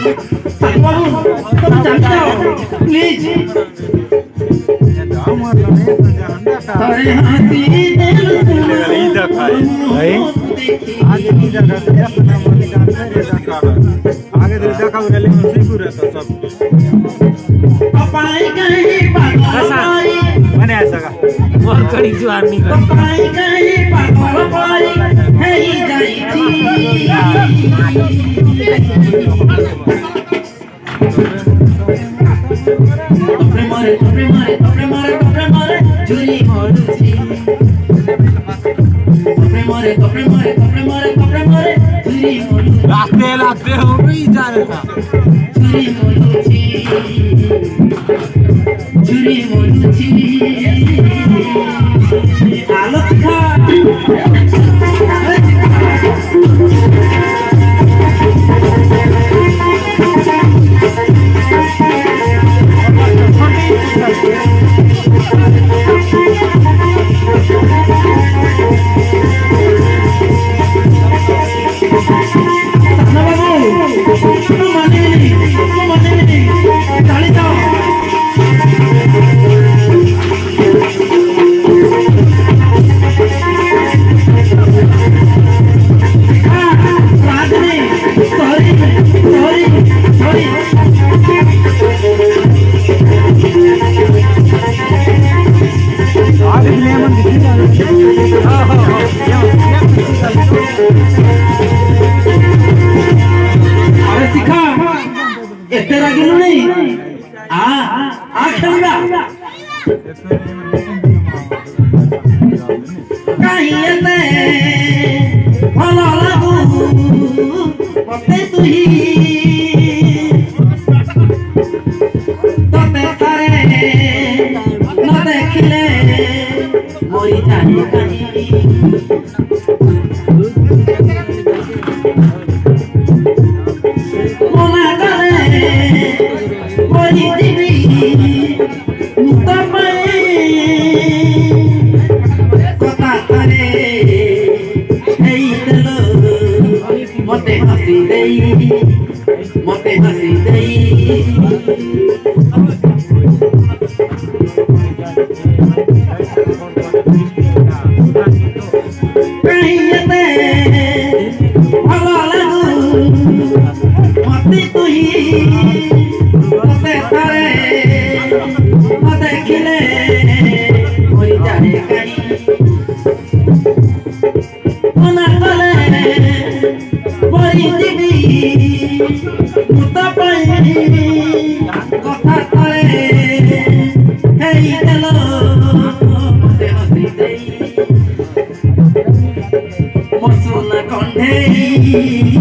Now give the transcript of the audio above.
बाबू तुम जानते हो प्लीज अरे हाथी दिल आगे नहीं जगह अपना मन जानते रे आगे दिल देखा गले सिकुर है तो सब पाई गई पागल मने ऐसा का मोर कड़ी जुआर नहीं कर पाई गई पागल पाई है ही जाई थी तोपरे मारे चुरी मोड़ुची तोपरे मारे चुरी मोड़ुची लागते हो गई जा रहा चुरी मोड़ुची आलोक खा तेरा गिनो नहीं आ खेलगा कहीं ते भला लागू मते तुही तते तारे न देखले मोरी जानी कहीं मते हसी दई कहियते भला लागू मते तुही मते तारे मते खिले मोरी जाने कहीं मना कले मोरी दिबी मुता पाई कथा करे हेई देलो मते हसी देई मसुना कंढेई